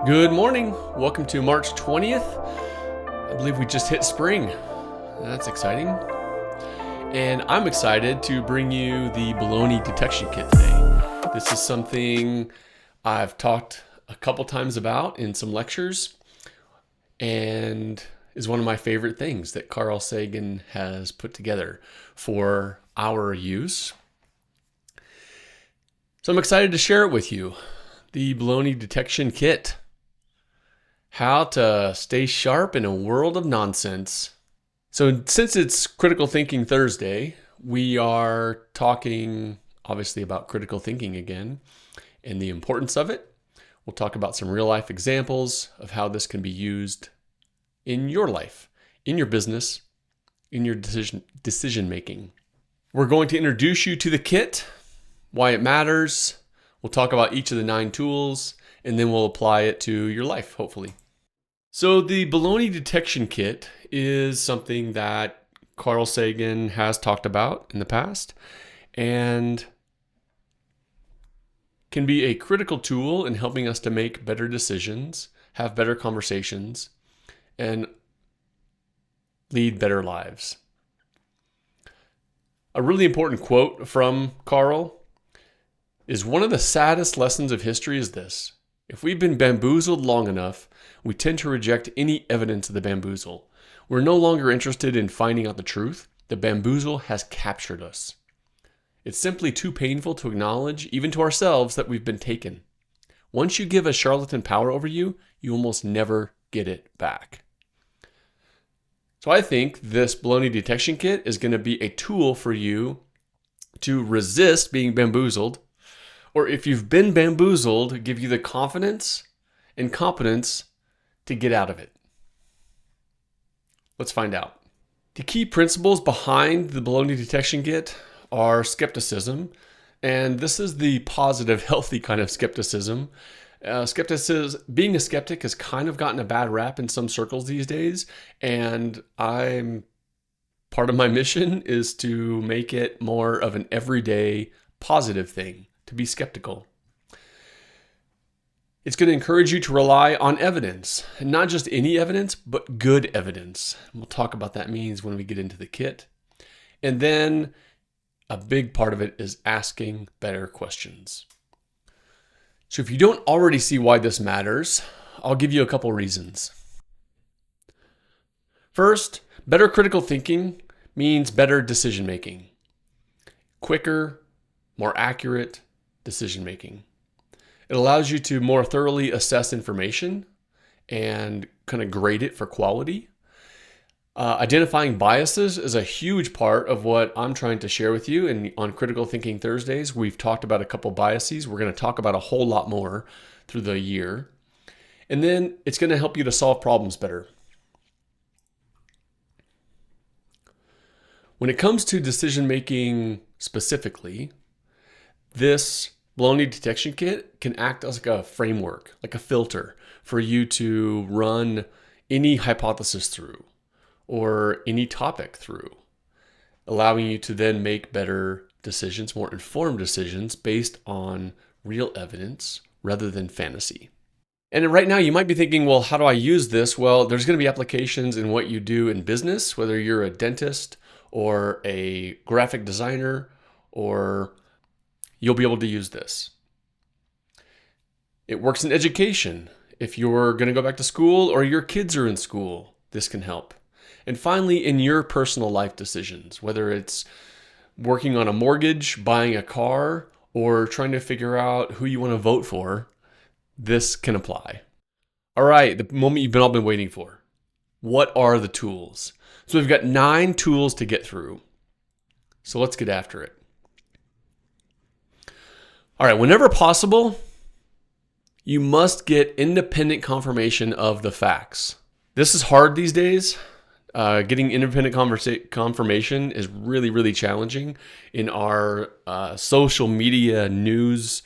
Good morning. Welcome to March 20th. I believe we just hit spring. That's exciting. And I'm excited to bring you the Baloney Detection Kit today. This is something I've talked a couple times about in some lectures and is one of my favorite things that Carl Sagan has put together for our use. So I'm excited to share it with you. The Baloney Detection Kit. How to stay sharp in a world of nonsense. So since it's Critical Thinking Thursday, we are talking obviously about critical thinking again and the importance of it. We'll talk about some real life examples of how this can be used in your life, in your business, in your decision making. We're going to introduce you to the kit, why it matters. We'll talk about each of the 9 tools, and then we'll apply it to your life, hopefully. So the Baloney Detection Kit is something that Carl Sagan has talked about in the past and can be a critical tool in helping us to make better decisions, have better conversations, and lead better lives. A really important quote from Carl is, "One of the saddest lessons of history is this. If we've been bamboozled long enough, we tend to reject any evidence of the bamboozle. We're no longer interested in finding out the truth. The bamboozle has captured us. It's simply too painful to acknowledge, even to ourselves, that we've been taken. Once you give a charlatan power over you, you almost never get it back." So I think this Baloney Detection Kit is going to be a tool for you to resist being bamboozled, or if you've been bamboozled, give you the confidence and competence to get out of it. Let's find out. The key principles behind the Baloney Detection Kit are skepticism, and this is the positive, healthy kind of skepticism. Being a skeptic has kind of gotten a bad rap in some circles these days, and part of my mission is to make it more of an everyday positive thing, to be skeptical. It's going to encourage you to rely on evidence, and not just any evidence, but good evidence. We'll talk about that means when we get into the kit. And then a big part of it is asking better questions. So if you don't already see why this matters, I'll give you a couple reasons. First, better critical thinking means better decision making. Quicker, more accurate decision making. It allows you to more thoroughly assess information and kind of grade it for quality. Identifying biases is a huge part of what I'm trying to share with you. And on Critical Thinking Thursdays, we've talked about a couple biases. We're going to talk about a whole lot more through the year. And then it's going to help you to solve problems better. When it comes to decision making specifically, this Baloney Detection Kit can act as like a framework, like a filter for you to run any hypothesis through or any topic through, allowing you to then make better decisions, more informed decisions based on real evidence rather than fantasy. And right now you might be thinking, well, how do I use this? Well, there's going to be applications in what you do in business, whether you're a dentist or a graphic designer, or you'll be able to use this. It works in education. If you're going to go back to school or your kids are in school, this can help. And finally, in your personal life decisions, whether it's working on a mortgage, buying a car, or trying to figure out who you want to vote for, this can apply. All right, the moment you've all been waiting for. What are the tools? So we've got 9 tools to get through. So let's get after it. All right, whenever possible, you must get independent confirmation of the facts. This is hard these days. Getting independent confirmation is really, really challenging in our social media news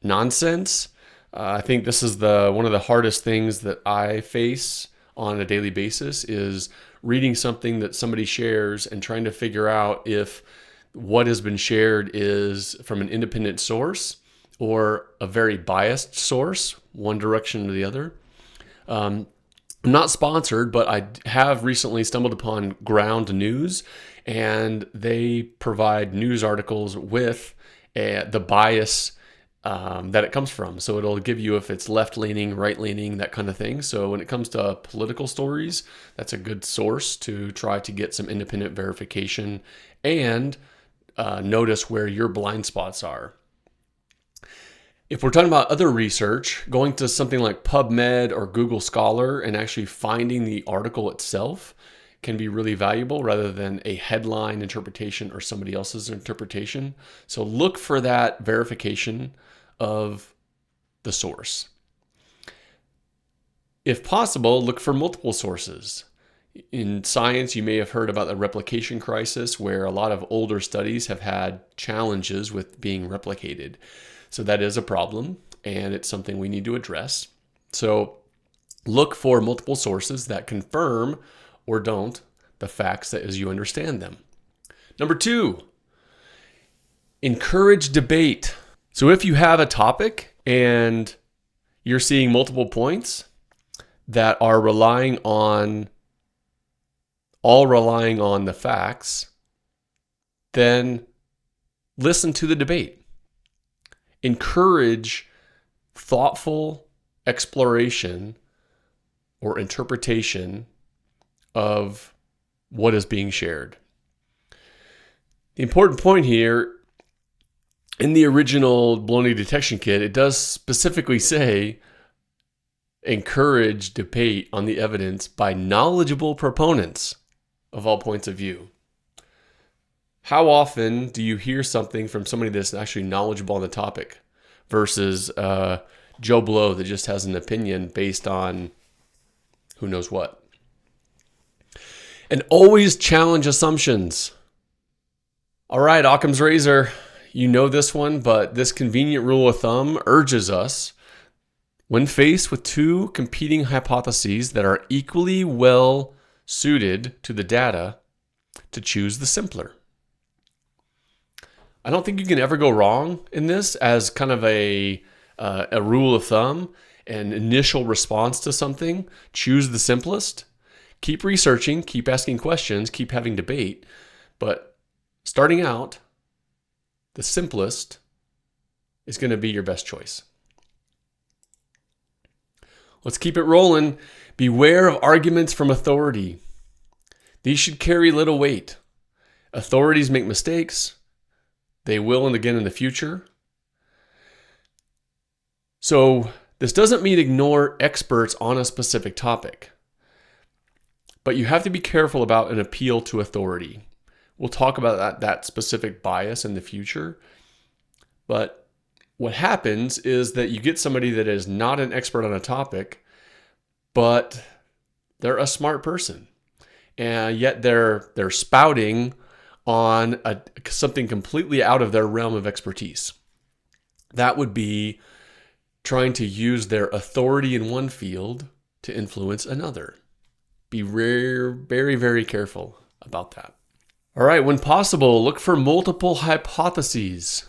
nonsense. I think this is one of the hardest things that I face on a daily basis is reading something that somebody shares and trying to figure out if what has been shared is from an independent source or a very biased source, one direction or the other. I'm not sponsored, but I have recently stumbled upon Ground News, and they provide news articles with the bias that it comes from. So it'll give you if it's left-leaning, right-leaning, that kind of thing. So when it comes to political stories, that's a good source to try to get some independent verification and notice where your blind spots are. If we're talking about other research, going to something like PubMed or Google Scholar and actually finding the article itself can be really valuable rather than a headline interpretation or somebody else's interpretation. So look for that verification of the source. If possible, look for multiple sources. In science, you may have heard about the replication crisis, where a lot of older studies have had challenges with being replicated. So that is a problem, and it's something we need to address. So look for multiple sources that confirm or don't the facts as you understand them. Number 2, encourage debate. So if you have a topic and you're seeing multiple points that are relying on the facts, then listen to the debate. Encourage thoughtful exploration or interpretation of what is being shared. The important point here, in the original Baloney Detection Kit, it does specifically say encourage debate on the evidence by knowledgeable proponents of all points of view. How often do you hear something from somebody that's actually knowledgeable on the topic versus Joe Blow that just has an opinion based on who knows what? And always challenge assumptions. All right, Occam's razor, you know this one, but this convenient rule of thumb urges us, when faced with two competing hypotheses that are equally well suited to the data, to choose the simpler. I don't think you can ever go wrong in this as kind of a rule of thumb, an initial response to something. Choose the simplest. Keep researching, keep asking questions, keep having debate. But starting out, the simplest is going to be your best choice. Let's keep it rolling. Beware of arguments from authority. These should carry little weight. Authorities make mistakes. They will and again in the future. So this doesn't mean ignore experts on a specific topic. But you have to be careful about an appeal to authority. We'll talk about that specific bias in the future. But what happens is that you get somebody that is not an expert on a topic, but they're a smart person. And yet they're spouting on something completely out of their realm of expertise. That would be trying to use their authority in one field to influence another. Be very, very, very careful about that. All right, when possible, look for multiple hypotheses.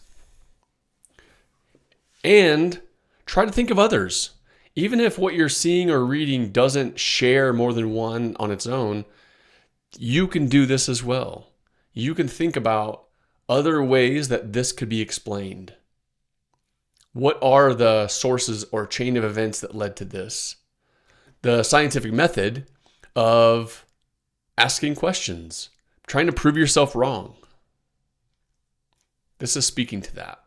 And try to think of others. Even if what you're seeing or reading doesn't share more than one on its own, you can do this as well. You can think about other ways that this could be explained. What are the sources or chain of events that led to this? The scientific method of asking questions, trying to prove yourself wrong. This is speaking to that.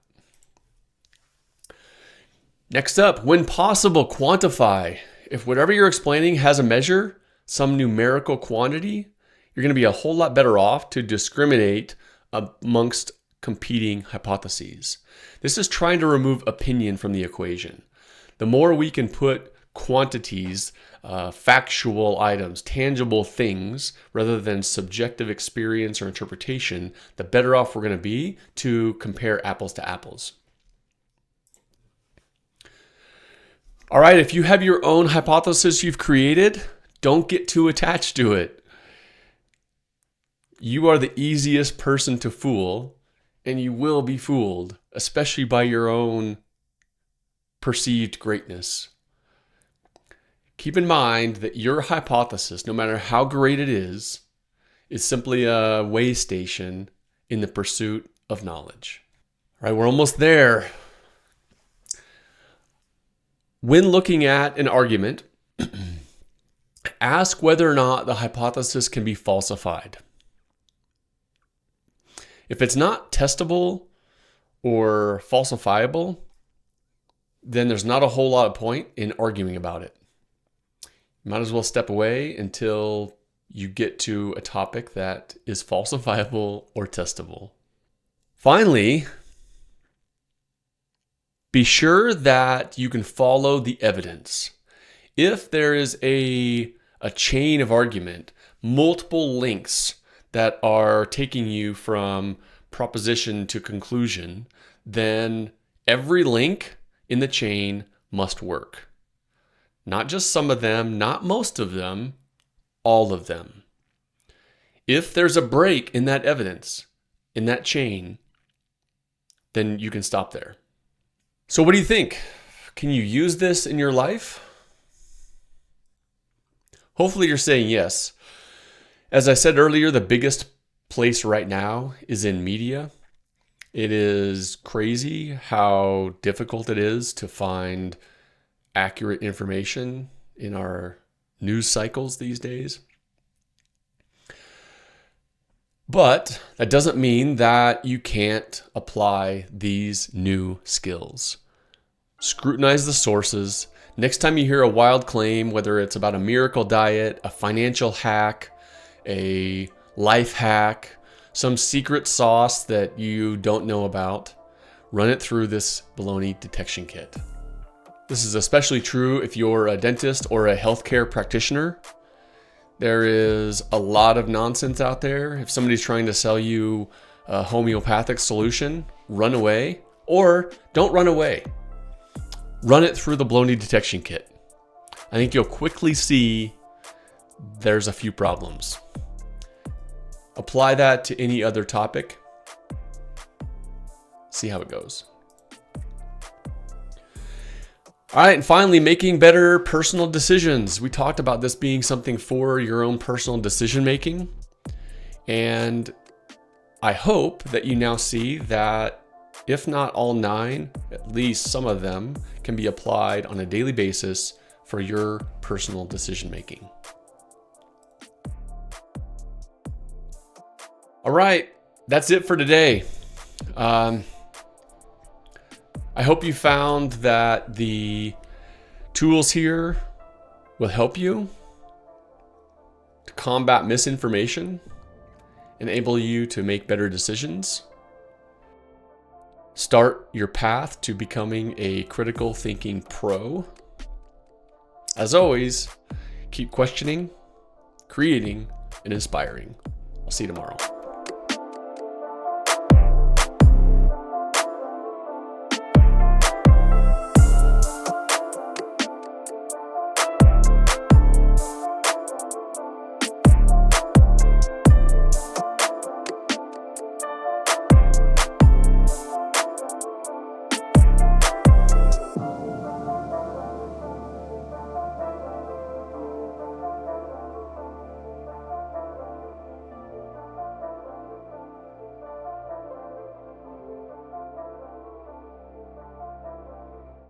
Next up, when possible, quantify. If whatever you're explaining has a measure, some numerical quantity, you're going to be a whole lot better off to discriminate amongst competing hypotheses. This is trying to remove opinion from the equation. The more we can put quantities, factual items, tangible things, rather than subjective experience or interpretation, the better off we're going to be to compare apples to apples. All right, if you have your own hypothesis you've created, don't get too attached to it. You are the easiest person to fool, and you will be fooled, especially by your own perceived greatness. Keep in mind that your hypothesis, no matter how great it is simply a way station in the pursuit of knowledge. All right, we're almost there. When looking at an argument, ask whether or not the hypothesis can be falsified. If it's not testable or falsifiable, then there's not a whole lot of point in arguing about it. You might as well step away until you get to a topic that is falsifiable or testable. Finally, be sure that you can follow the evidence. If there is a chain of argument, multiple links that are taking you from proposition to conclusion, then every link in the chain must work. Not just some of them, not most of them, all of them. If there's a break in that evidence, in that chain, then you can stop there. So what do you think? Can you use this in your life? Hopefully you're saying yes. As I said earlier, the biggest place right now is in media. It is crazy how difficult it is to find accurate information in our news cycles these days. But that doesn't mean that you can't apply these new skills. Scrutinize the sources. Next time you hear a wild claim, whether it's about a miracle diet, a financial hack, a life hack, some secret sauce that you don't know about, run it through this Baloney Detection Kit. This is especially true if you're a dentist or a healthcare practitioner. There is a lot of nonsense out there. If somebody's trying to sell you a homeopathic solution, run away, or don't run away. Run it through the Baloney Detection Kit. I think you'll quickly see there's a few problems. Apply that to any other topic. See how it goes. All right, and finally, making better personal decisions. We talked about this being something for your own personal decision making. And I hope that you now see that if not all 9, at least some of them can be applied on a daily basis for your personal decision making. All right, that's it for today. I hope you found that the tools here will help you to combat misinformation, enable you to make better decisions, start your path to becoming a critical thinking pro. As always, keep questioning, creating, and inspiring. I'll see you tomorrow.